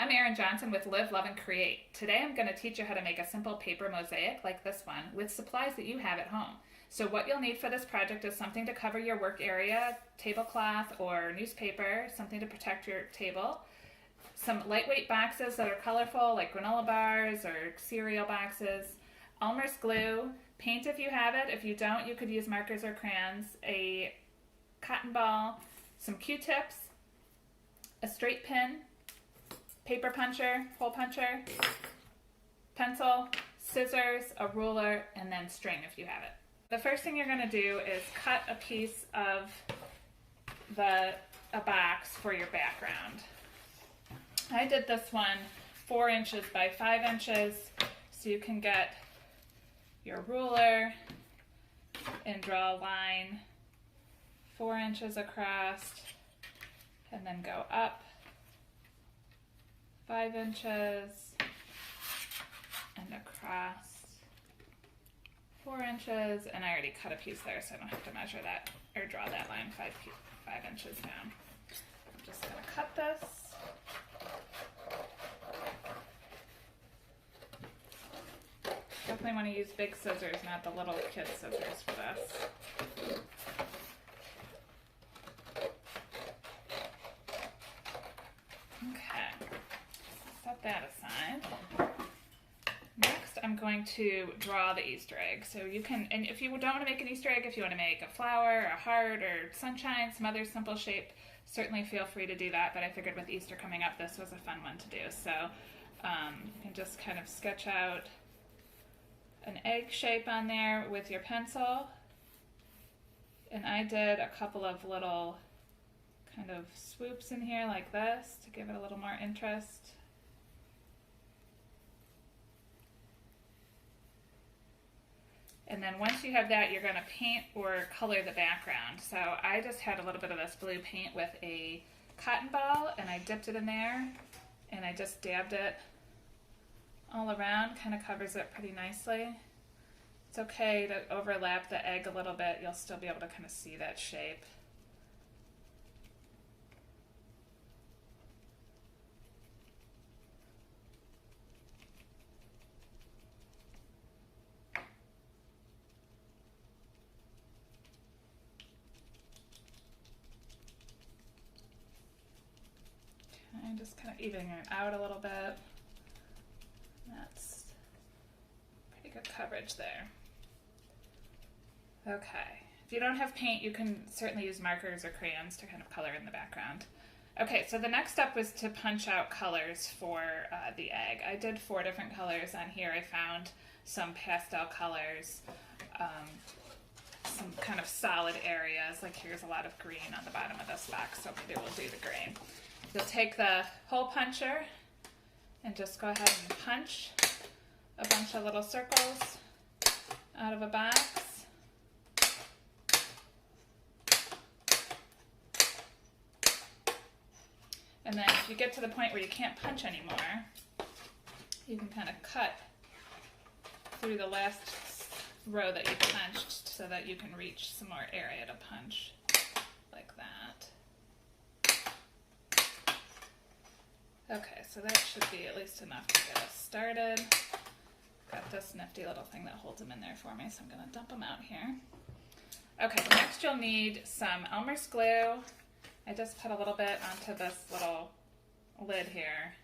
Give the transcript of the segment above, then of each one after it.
I'm Erin Johnson with Live, Love, and Create. Today I'm going to teach you how to make a simple paper mosaic like this one with supplies that you have at home. So what you'll need for this project is something to cover your work area, tablecloth or newspaper, something to protect your table, some lightweight boxes that are colorful like granola bars or cereal boxes, Elmer's glue, paint if you have it. If you don't, you could use markers or crayons, a cotton ball, some Q-tips, a straight pin, paper puncher, hole puncher, pencil, scissors, a ruler, and then string if you have it. The first thing you're going to do is cut a piece of a box for your background. I did this one 4 inches by 5 inches, so you can get your ruler and draw a line 4 inches across and then go up 5 inches and across 4 inches, and I already cut a piece there so I don't have to measure that or draw that line 5 inches down. I'm just going to cut this. Definitely want to use big scissors, not the little kid scissors for this. Okay, set that aside. Next, I'm going to draw the Easter egg. So you can, and if you don't want to make an Easter egg, if you want to make a flower, a heart, or sunshine, some other simple shape, certainly feel free to do that. But I figured with Easter coming up, this was a fun one to do. So you can just kind of sketch out an egg shape on there with your pencil. And I did a couple of little kind of swoops in here like this to give it a little more interest. And then once you have that, you're going to paint or color the background. So I just had a little bit of this blue paint with a cotton ball, and I dipped it in there, and I just dabbed it all around, kind of covers it pretty nicely. It's okay to overlap the egg a little bit. You'll still be able to kind of see that shape. Okay, just kind of evening it out a little bit. That's pretty good coverage there. Okay, if you don't have paint, you can certainly use markers or crayons to kind of color in the background. Okay, so the next step was to punch out colors for the egg. I did 4 different colors on here. I found some pastel colors, some kind of solid areas, like here's a lot of green on the bottom of this box, so maybe we'll do the green. You'll take the hole puncher and just go ahead and punch a bunch of little circles out of a box. And then if you get to the point where you can't punch anymore, you can kind of cut through the last row that you punched so that you can reach some more area to punch like that. Okay, so that should be at least enough to get us started. Got this nifty little thing that holds them in there for me, so I'm going to dump them out here. Okay, next you'll need some Elmer's glue. I just put a little bit onto this little lid here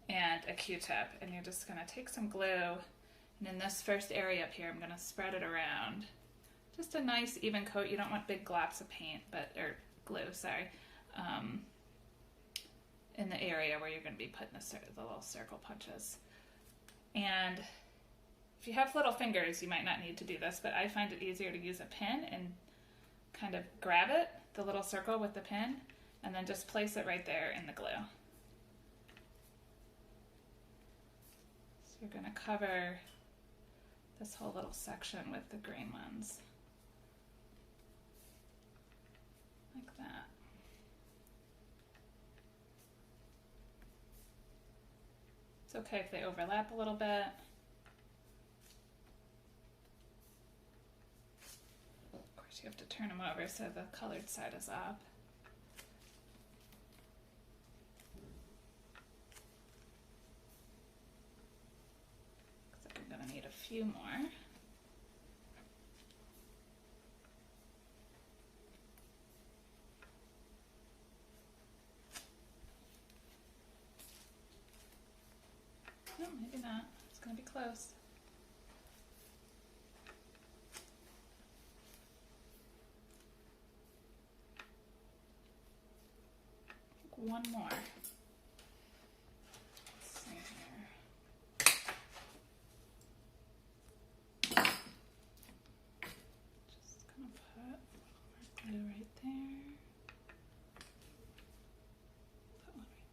and a Q-tip, and you're just going to take some glue, and in this first area up here I'm going to spread it around. Just a nice even coat. You don't want big glops of paint, or glue, sorry, in the area where you're going to be putting the little circle punches. And if you have little fingers, you might not need to do this, but I find it easier to use a pin and kind of grab it, the little circle with the pin, and then just place it right there in the glue. So you're going to cover this whole little section with the green ones, like that. It's okay if they overlap a little bit. Of course, you have to turn them over so the colored side is up. few more. No, maybe not. It's going to be close. One more. Let's see here. Just gonna put a little more glue right there. Put one right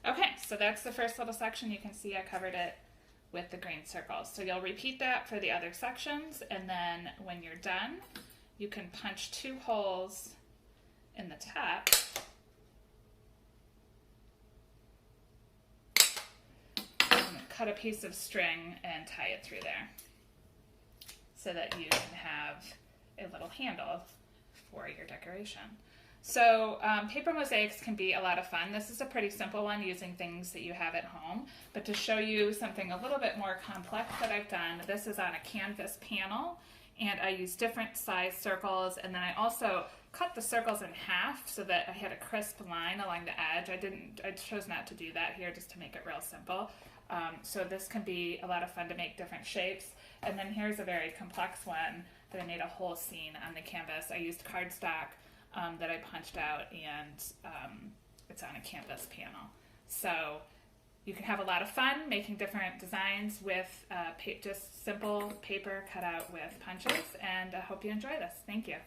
there. Okay, so that's the first little section. You can see I covered it with the green circles. So you'll repeat that for the other sections, and then when you're done, you can punch 2 holes in the top. Cut a piece of string and tie it through there so that you can have a little handle for your decoration. So paper mosaics can be a lot of fun. This is a pretty simple one using things that you have at home, but to show you something a little bit more complex that I've done, this is on a canvas panel, and I use different size circles, and then I also cut the circles in half so that I had a crisp line along the edge. I chose not to do that here just to make it real simple. So this can be a lot of fun to make different shapes. And then here's a very complex one that I made a whole scene on the canvas. I used cardstock that I punched out, and it's on a canvas panel. So you can have a lot of fun making different designs with just simple paper cut out with punches, and I hope you enjoy this. Thank you.